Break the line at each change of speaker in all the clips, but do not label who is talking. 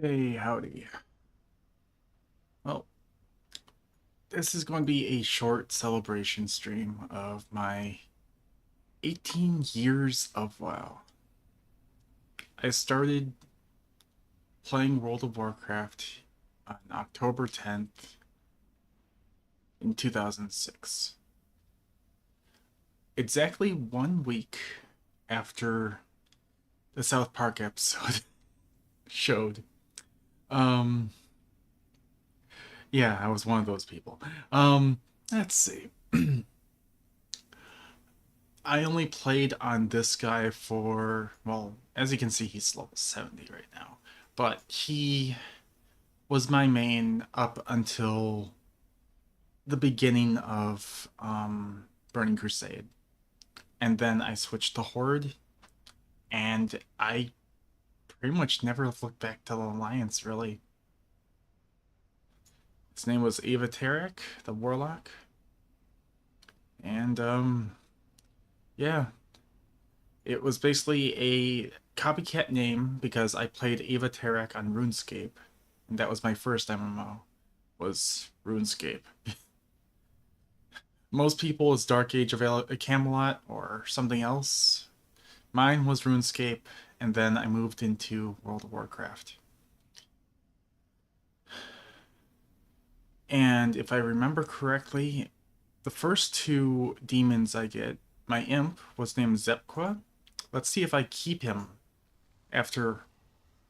Hey, howdy. Well, this is going to be a short celebration stream of my 18 years of WoW. I started playing World of Warcraft on October 10th in 2006. Exactly 1 week after the South Park episode showed. Um, yeah, I was one of those people. Let's see. I only played on this guy for, well, as you can see, he's level 70 right now. But he was my main up until the beginning of Burning Crusade. And then I switched to Horde, and I pretty much never looked back to the Alliance, really. His name was Eva Tarek, the Warlock. And, yeah, it was basically a copycat name because I played Eva Tarek on RuneScape, and that was my first MMO, was RuneScape. Most people is Dark Age of Camelot or something else. Mine was RuneScape, and then I moved into World of Warcraft. And if I remember correctly, the first two demons I get, my imp was named Zepqua. Let's see if I keep him after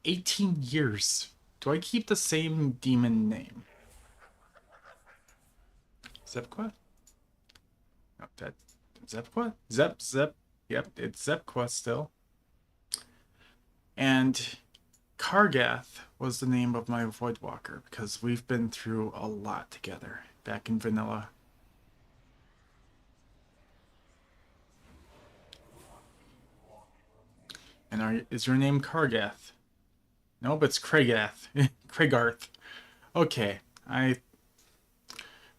18 years. Do I keep the same demon name? Zepqua? No, that Zepqua? Zep. Yep, it's Zepqua still. And Kargath was the name of my Voidwalker because we've been through a lot together back in vanilla. And is your name Kargath? Nope, it's Craigath. Craigarth. Okay, I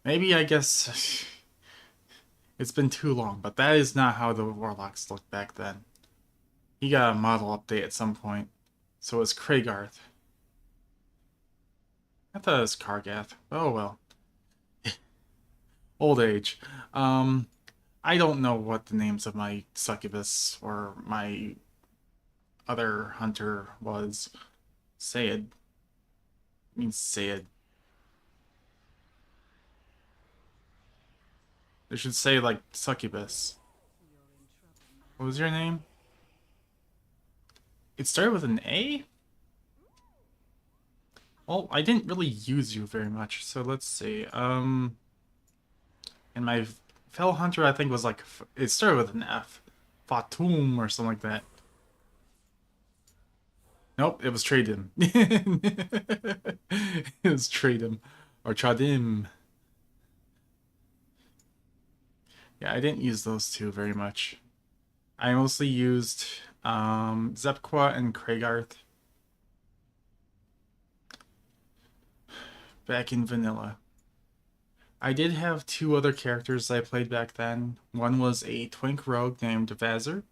guess it's been too long, but that is not how the Warlocks looked back then. He got a model update at some point, so it's Craigarth. I thought it was Kargath. Oh well. Old age. I don't know what the names of my succubus or my other hunter was. Sayed. Means Sayed. They should say like succubus. What was your name? It started with an A? Well, I didn't really use you very much, so let's see. And my fellow hunter, I think, was like, it started with an F. Fatum or something like that. Nope, it was Tradim. It was Tradim. Or Tradim. Yeah, I didn't use those two very much. I mostly used Zepqua and Craigarth back in vanilla. I did have two other characters I played back then. One was a twink rogue named Vazir,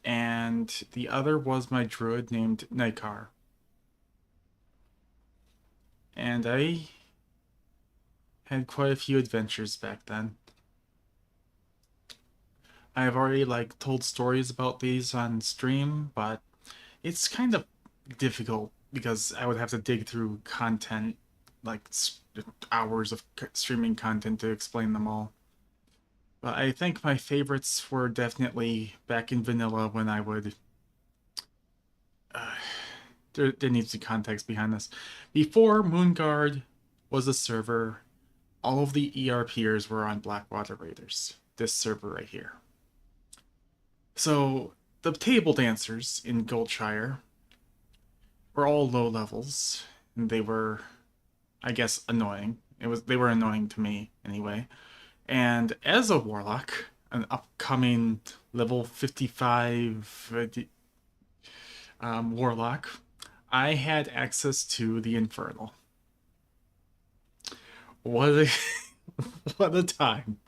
and the other was my druid named Nikar. And I had quite a few adventures back then. I have already like told stories about these on stream, but it's kind of difficult because I would have to dig through content, like hours of streaming content to explain them all. But I think my favorites were definitely back in vanilla when I would. Uh, there needs to be context behind this. Before Moonguard was a server, all of the ERPers were on Blackwater Raiders. This server right here. So the table dancers in Goldshire were all low levels, and they were, I guess, annoying. They were annoying to me anyway. And as a warlock, an upcoming level 55 warlock, I had access to the Infernal. What a what a time!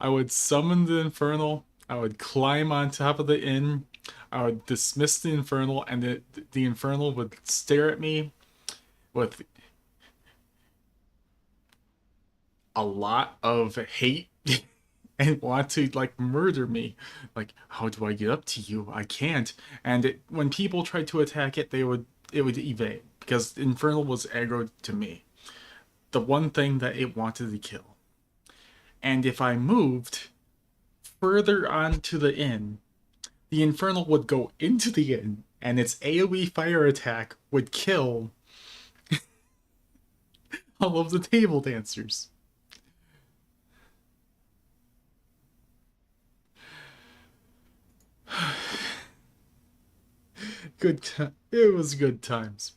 I would summon the Infernal. I would climb on top of the inn, I would dismiss the Infernal, and the Infernal would stare at me with a lot of hate and want to like murder me. Like, how do I get up to you? I can't. And when people tried to attack it, it would evade because Infernal was aggroed to me, the one thing that it wanted to kill. And if I moved further onto the inn, the Infernal would go into the inn, and its AoE fire attack would kill all of the table dancers. It was good times.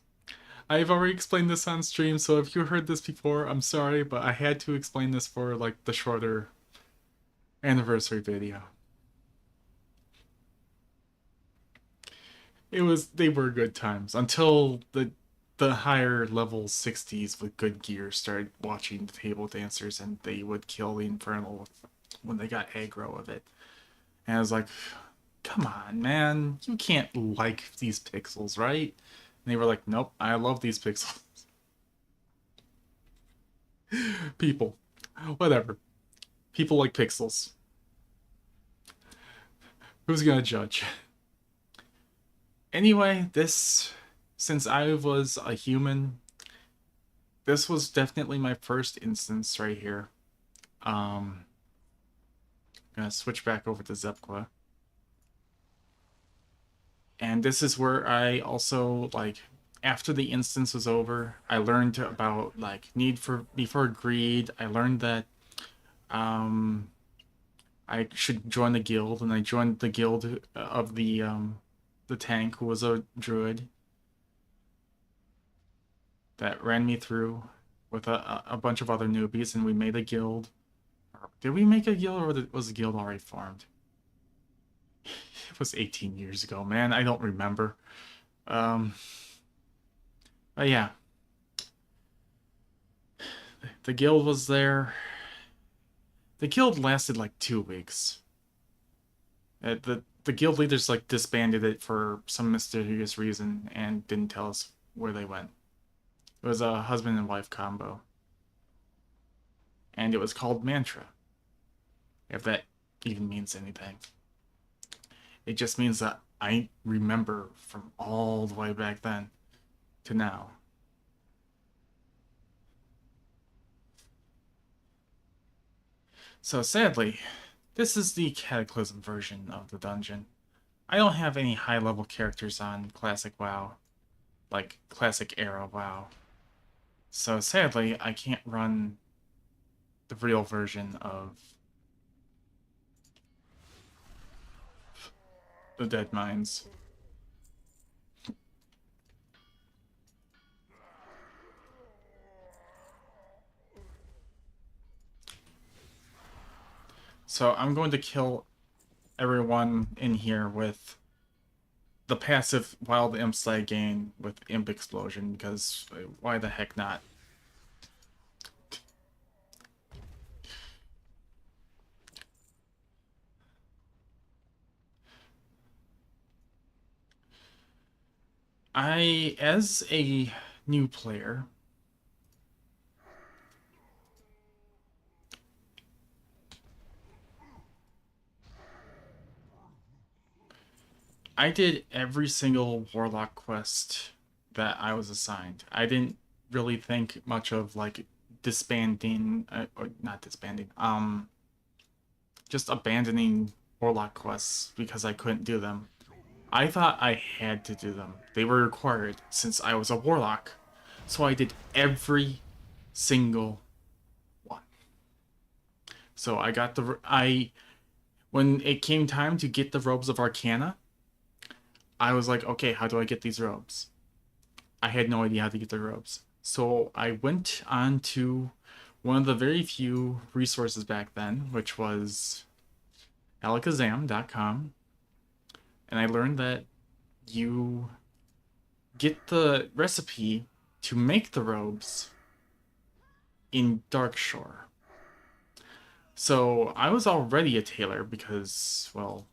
I've already explained this on stream, so if you heard this before, I'm sorry, but I had to explain this for like the shorter anniversary video. They were good times until the higher level 60s with good gear started watching the table dancers, and they would kill the Infernal when they got aggro of it. And I was like, come on, man, you can't like these pixels, right? And they were like, nope, I love these pixels. People, whatever. People like pixels. Who's gonna judge? Anyway, since I was a human, this was definitely my first instance right here. I'm gonna switch back over to Zepqua. And this is where I also, like, after the instance was over, I learned about, like, need for before greed. I learned that, um, I should join the guild, and I joined the guild of the tank, who was a druid, that ran me through with a bunch of other newbies, and we made a guild. Did we make a guild, or was the guild already formed? It was 18 years ago, man. I don't remember. Um, but yeah, the guild was there. The guild lasted like 2 weeks. The guild leaders like disbanded it for some mysterious reason and didn't tell us where they went. It was a husband and wife combo, and it was called Mantra. If that even means anything, it just means that I remember from all the way back then to now. So sadly, this is the Cataclysm version of the dungeon. I don't have any high level characters on Classic WoW, like Classic Era WoW. So sadly, I can't run the real version of the Dead Mines. So I'm going to kill everyone in here with the passive Wild Imp Slag gain with Imp Explosion, because why the heck not? As a new player, I did every single Warlock quest that I was assigned. I didn't really think much of like disbanding, or not disbanding, just abandoning Warlock quests because I couldn't do them. I thought I had to do them. They were required since I was a Warlock. So I did every single one. So I got when it came time to get the robes of Arcana, I was like, okay, how do I get these robes? I had no idea how to get the robes. So I went on to one of the very few resources back then, which was alakazam.com, and I learned that you get the recipe to make the robes in Darkshore. So I was already a tailor because, well,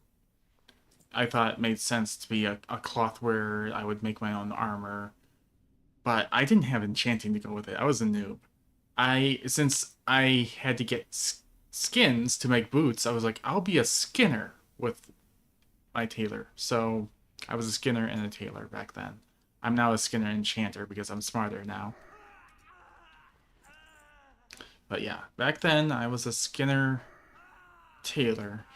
I thought it made sense to be a cloth wearer. I would make my own armor, but I didn't have enchanting to go with it. I was a noob. Since I had to get skins to make boots, I was like, I'll be a skinner with my tailor. So I was a skinner and a tailor back then. I'm now a skinner enchanter because I'm smarter now. But yeah, back then I was a skinner tailor.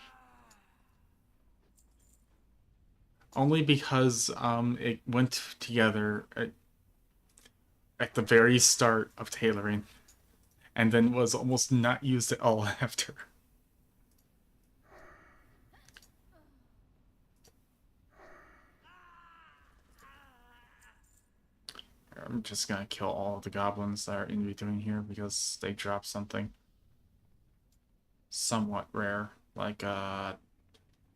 Only because it went together at the very start of tailoring and then was almost not used at all after. I'm just gonna kill all of the goblins that are in between here because they drop something somewhat rare, like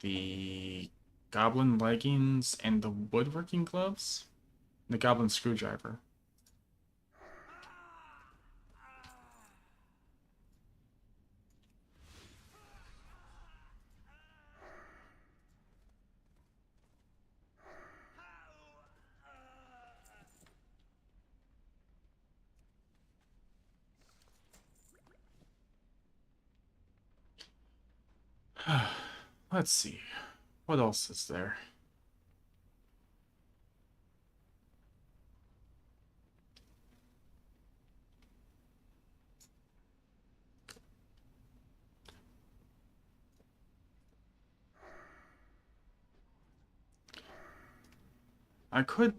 the goblin leggings and the woodworking gloves, the goblin screwdriver. Let's see. What else is there? I could,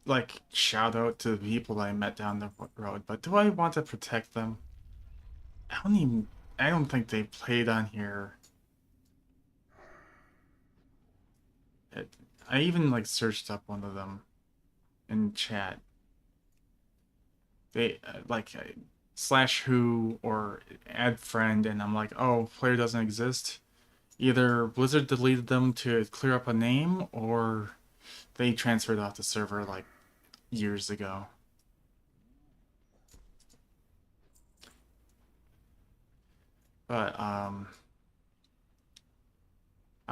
like, shout out to the people I met down the road, but do I want to protect them? I don't think they played on here. It, I even, like, searched up one of them in chat. They, slash who or add friend, and I'm like, oh, player doesn't exist. Either Blizzard deleted them to clear up a name, or they transferred off the server like years ago. But I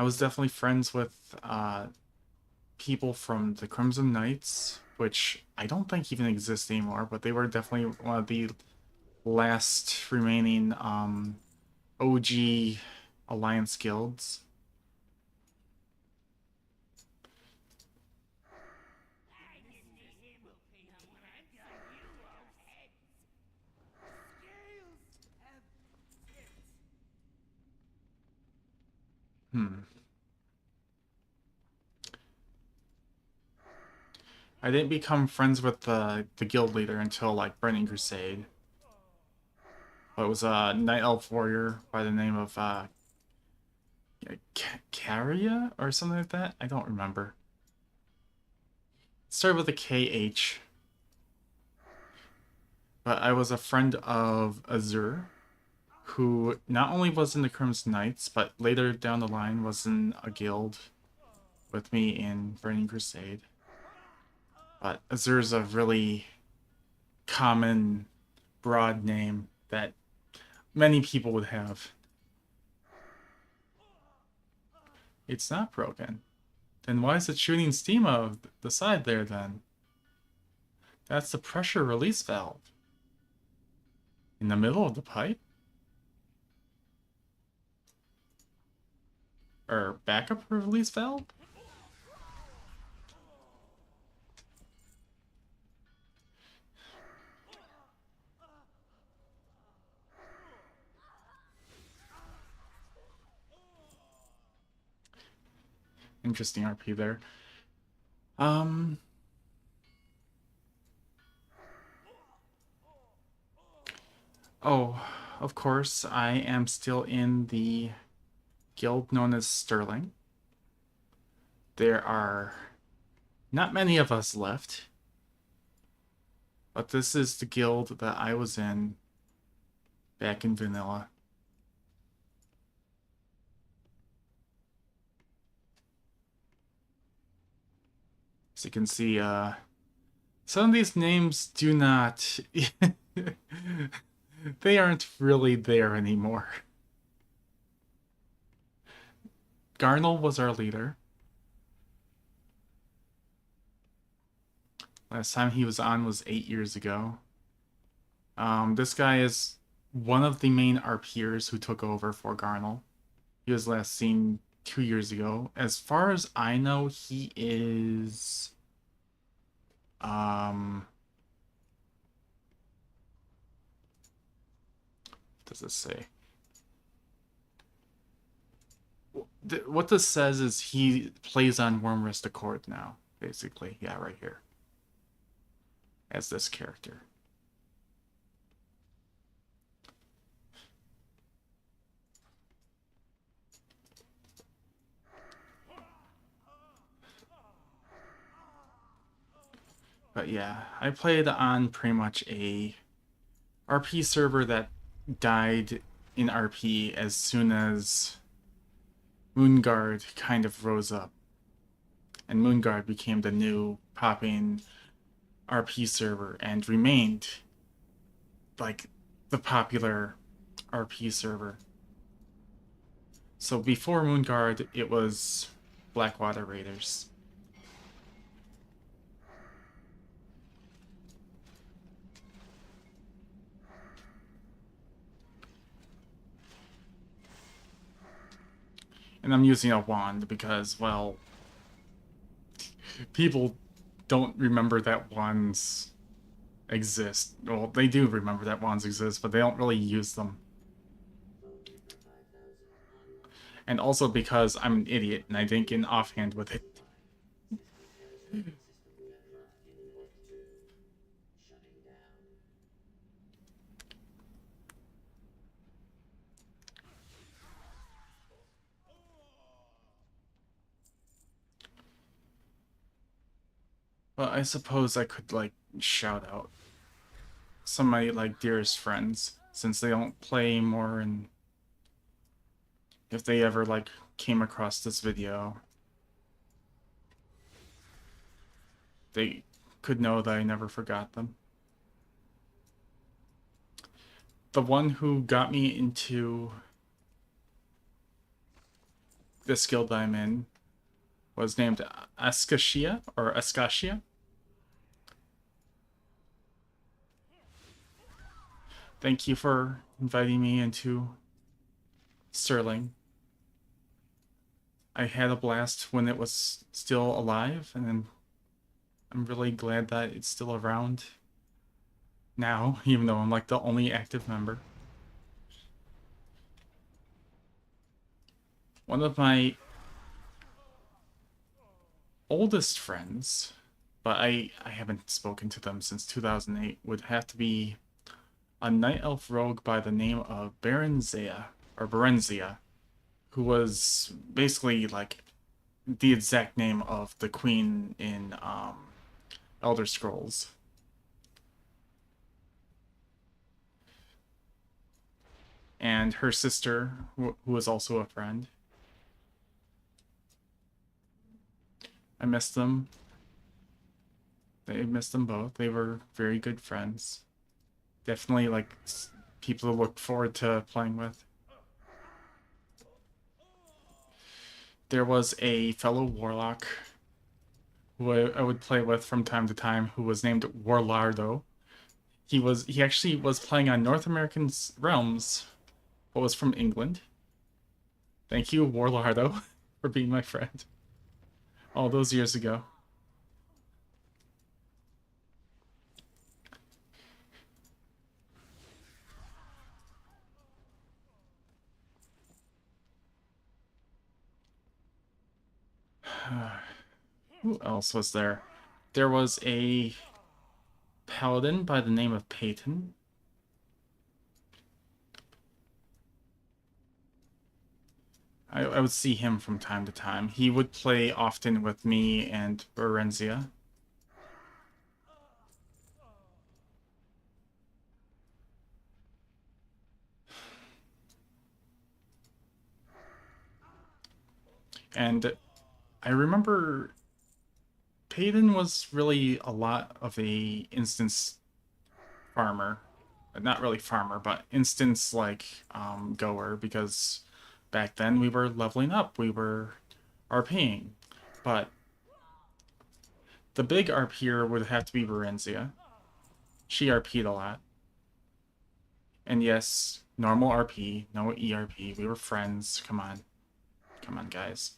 was definitely friends with people from the Crimson Knights, which I don't think even exist anymore, but they were definitely one of the last remaining OG Alliance guilds. Hmm. I didn't become friends with the guild leader until like Burning Crusade. But it was a night elf warrior by the name of Caria or something like that. I don't remember. It started with a KH. But I was a friend of Azur, who not only was in the Crimson Knights, but later down the line was in a guild with me in Burning Crusade. But Azur is a really common, broad name that many people would have. It's not broken. Then why is it shooting steam out of the side there then? That's the pressure release valve. In the middle of the pipe? Or backup release valve? Interesting RP there. Um... Oh, of course, I am still in the guild known as Sterling. There are not many of us left, but this is the guild that I was in back in vanilla. As you can see, some of these names do not... they aren't really there anymore. Garnel was our leader. Last time he was on was 8 years ago. This guy is one of the main RPers who took over for Garnel. He was last seen 2 years ago. As far as I know, he is um what does this say? What this says is he plays on Wormrest Accord now, basically. Yeah, right here. As this character. But yeah, I played on pretty much a RP server that died in RP as soon as Moonguard kind of rose up. And Moonguard became the new popping RP server and remained like the popular RP server. So before Moonguard, it was Blackwater Raiders. And I'm using a wand because, well, people don't remember that wands exist. Well, they do remember that wands exist, but they don't really use them. And also because I'm an idiot and I didn't get an offhand with it. But I suppose I could, like, shout out some of my, like, dearest friends, since they don't play more, and if they ever, like, came across this video, they could know that I never forgot them. The one who got me into this guild that I'm in was named Askashia, or Askashia. Thank you for inviting me into Sterling. I had a blast when it was still alive, and I'm really glad that it's still around now, even though I'm like the only active member. One of my oldest friends, but I haven't spoken to them since 2008, would have to be a night elf rogue by the name of Berenzia, who was basically like the exact name of the queen in Elder Scrolls. And her sister, who was also a friend. I missed them. I missed them both. They were very good friends. Definitely like people to look forward to playing with. There was a fellow warlock who I would play with from time to time who was named Warlardo. He actually was playing on North American realms, but was from England. Thank you, Warlardo, for being my friend all those years ago. Who else was there? There was a paladin by the name of Peyton. I would see him from time to time. He would play often with me and Berenzia. And I remember Peyton was really a lot of a instance farmer. Not really farmer, but instance like goer, because back then we were leveling up, we were RPing. But The big ARP here would have to be Varenzia. She RP'd a lot. And yes, normal RP, no ERP. We were friends. Come on. Come on, guys.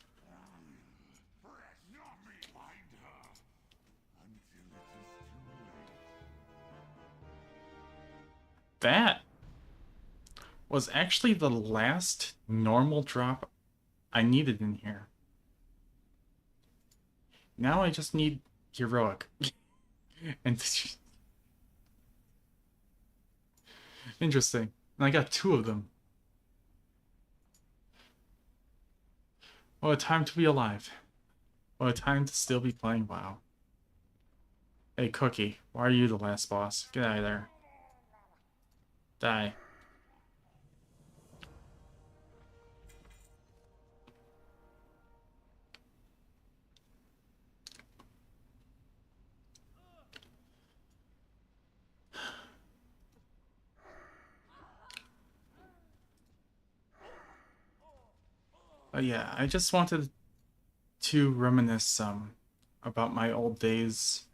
That was actually the last normal drop I needed in here. Now I just need heroic. And interesting. And I got two of them. What a time to be alive. What a time to still be playing WoW. Hey, Cookie, why are you the last boss? Get out of there. Die. But yeah, I just wanted to reminisce some about my old days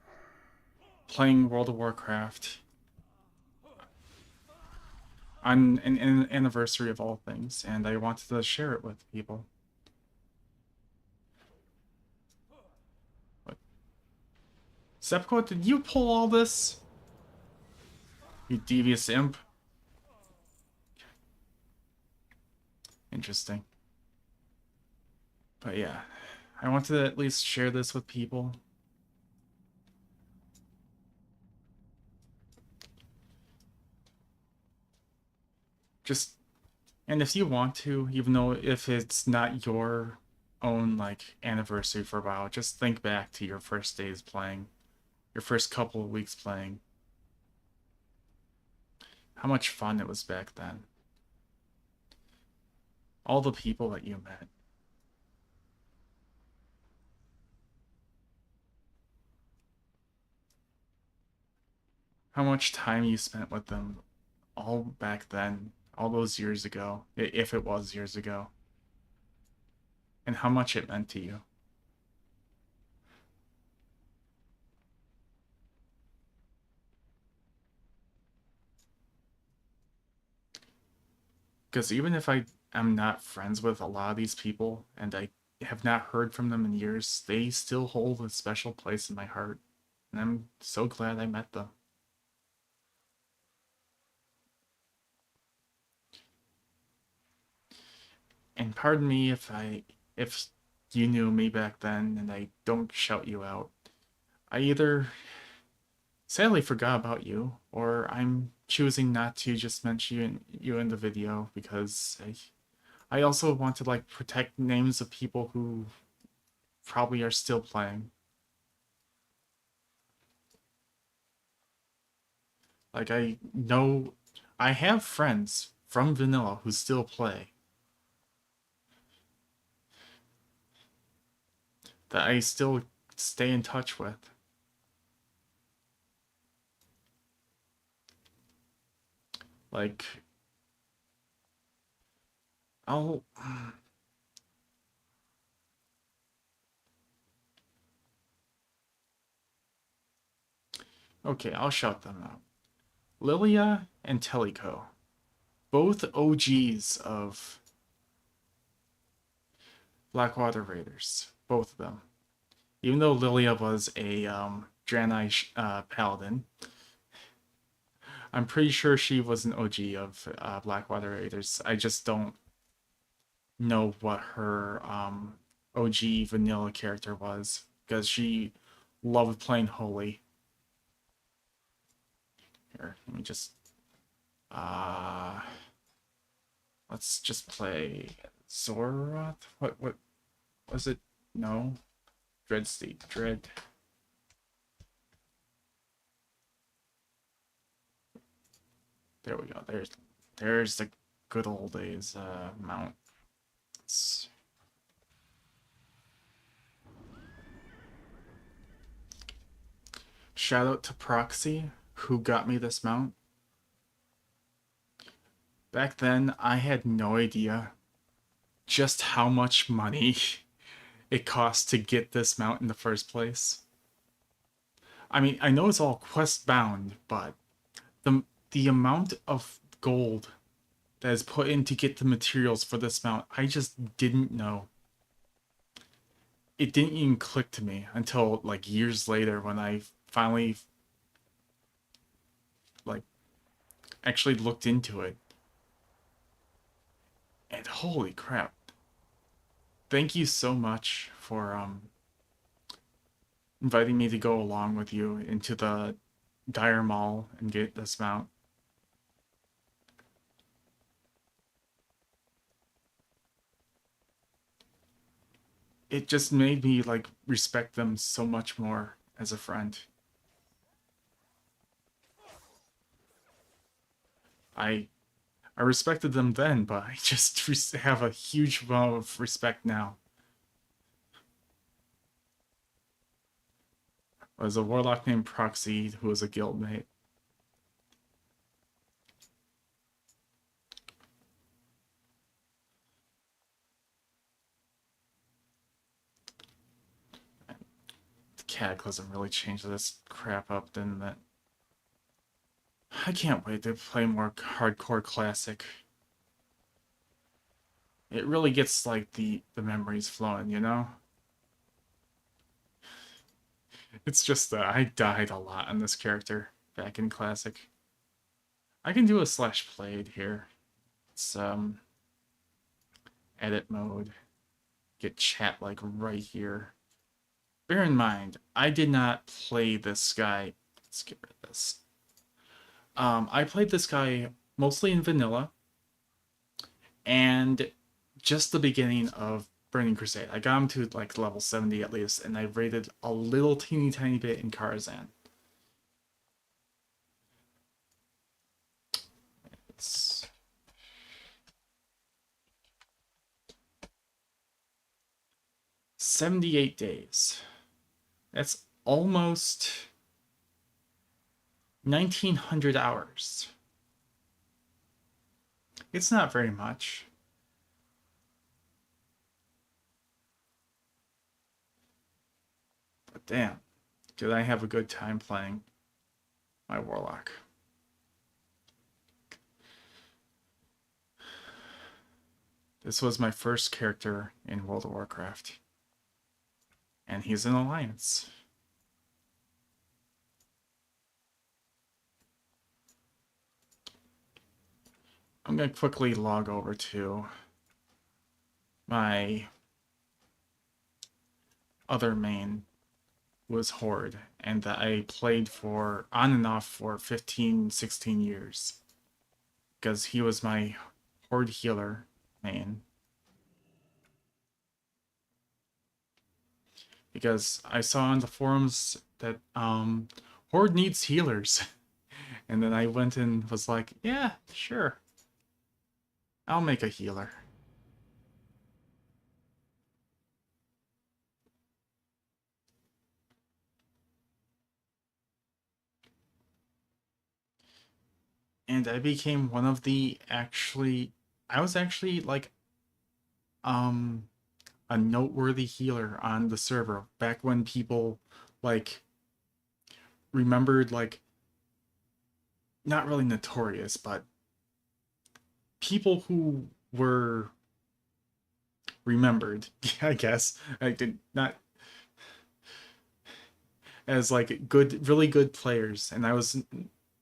playing World of Warcraft on an anniversary of all things, and I wanted to share it with people. What? Zepko, did you pull all this? You devious imp. Interesting. But yeah, I wanted to at least share this with people. Just, and if you want to, even though if it's not your own like anniversary for WoW, just think back to your first days playing, your first couple of weeks playing. How much fun it was back then. All the people that you met. How much time you spent with them all back then, all those years ago, if it was years ago. And how much it meant to you. Because even if I am not friends with a lot of these people and I have not heard from them in years, they still hold a special place in my heart. And I'm so glad I met them. And pardon me if you knew me back then and I don't shout you out. I either sadly forgot about you, or I'm choosing not to just mention you in the video because I also want to like protect names of people who probably are still playing. Like I know I have friends from vanilla who still play that I still stay in touch with. Like I'll okay, I'll shout them out. Lilia and Teleco, both OGs of Blackwater Raiders, both of them. Even though Lilia was a Draenei paladin, I'm pretty sure she was an OG of Blackwater Raiders. I just don't know what her OG vanilla character was because she loved playing Holy. Here, let me just uh let's just play Zoroth. What was it? No. Dread State. Dread. There we go. There's the good old days mount. Shout out to Proxy who got me this mount. Back then, I had no idea just how much money it cost to get this mount in the first place. I mean, I know it's all quest bound, but the amount of gold that is put in to get the materials for this mount, I just didn't know. It didn't even click to me until like years later when I finally like actually looked into it. And holy crap. Thank you so much for inviting me to go along with you into the Dire Mall and get this mount. It just made me like respect them so much more as a friend. I I respected them then, but I just have a huge amount of respect now. As a warlock named Proxy who was a guildmate. The Cataclysm really changed this crap up, didn't it? I can't wait to play more hardcore classic. It really gets like the memories flowing, you know? It's just that I died a lot on this character back in classic. I can do a slash played here. It's edit mode. Get chat like right here. Bear in mind, I did not play this guy. Let's get rid of this. I played this guy mostly in vanilla and just the beginning of Burning Crusade. I got him to like level 70 at least, and I rated a little teeny tiny bit in Karazhan. It's 78 days. That's almost 1900 hours. It's not very much. But damn, did I have a good time playing my Warlock. This was my first character in World of Warcraft. And he's an Alliance. I'm going to quickly log over to my other main was Horde, and that I played for on and off for 15, 16 years. Because he was my Horde healer main. Because I saw on the forums that Horde needs healers. And then I went and was like, yeah, sure. I'll make a healer. And I became one of the I was actually like um a noteworthy healer on the server back when people like remembered like not really notorious, but people who were remembered, I guess. I did not as like good really good players, and I was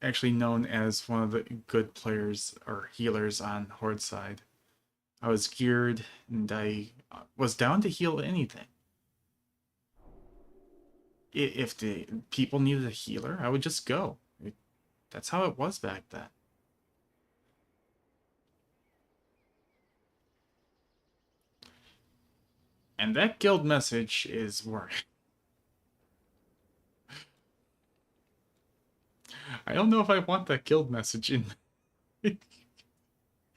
actually known as one of the good players or healers on Horde side. I was geared and I was down to heal anything. If the people needed a healer, I would just go. That's how it was back then. And that guild message is work. I don't know if I want that guild message in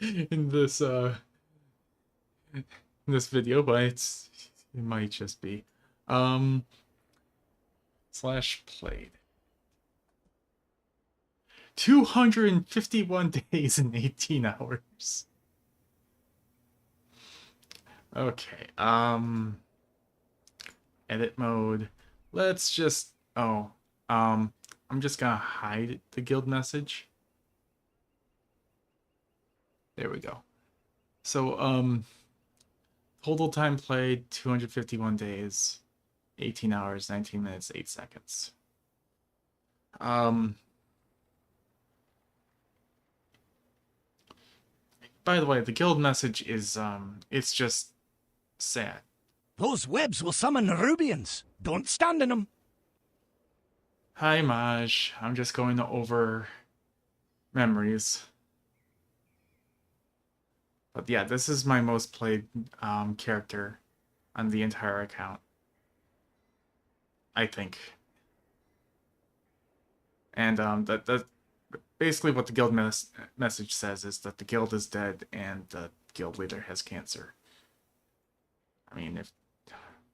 in this video, but it might just be. Um slash played. 251 days and 18 hours. Okay. Edit mode. Let's just oh, I'm just gonna hide the guild message. There we go. So, total time played 251 days, 18 hours, 19 minutes, 8 seconds. By the way, the guild message is it's just sad.
Those webs will summon Rubians. Don't stand in them.
Hi, Maj. I'm just going over memories. But yeah, this is my most played character on the entire account, I think. And that basically what the guild message says is that the guild is dead and the guild leader has cancer. I mean, if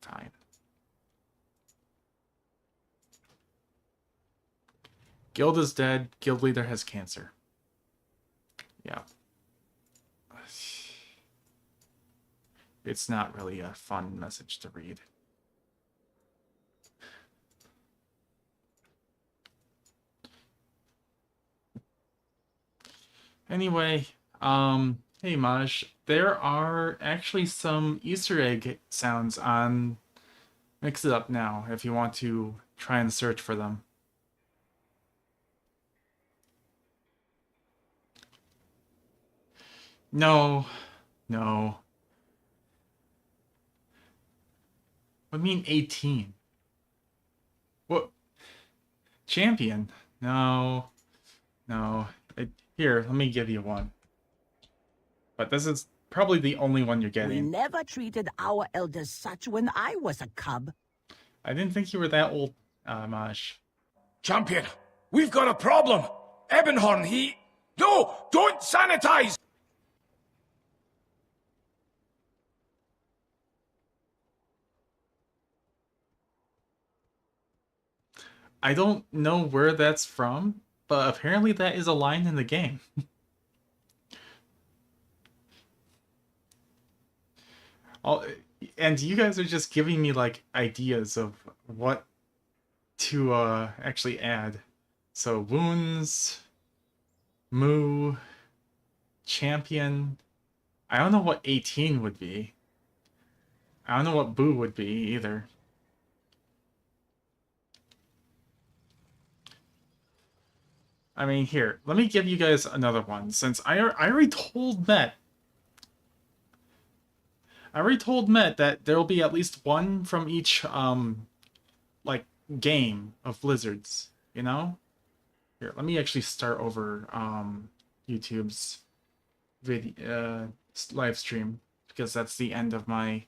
fine. Guild is dead, guild leader has cancer. Yeah. It's not really a fun message to read. Anyway, hey Maj, there are actually some Easter egg sounds on Mix It Up now if you want to try and search for them. No, no. What do you mean 18? What? Champion? No, no. Here, let me give you one. But this is probably the only one you're
We
getting.
never treated our elders such when I was a cub.
I didn't think you were that old, Maj.
Champion, we've got a problem. Ebonhorn, he... No! Don't sanitize!
I don't know where that's from, but apparently that is a line in the game. All, and you guys are just giving me like ideas of what to actually add. So wounds, moo, champion. I don't know what 18 would be. I don't know what boo would be either. I mean, here, let me give you guys another one, since I already told Met. I already told Met that there'll be at least one from each, like, game of Blizzard's, you know? Here, let me actually start over, YouTube's video, live stream, because that's the end of my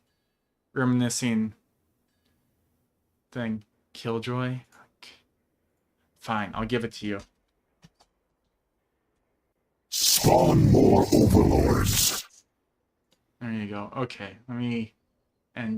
reminiscing thing. Killjoy? Fine, I'll give it to you.
Spawn more overlords.
There you go. Okay, let me end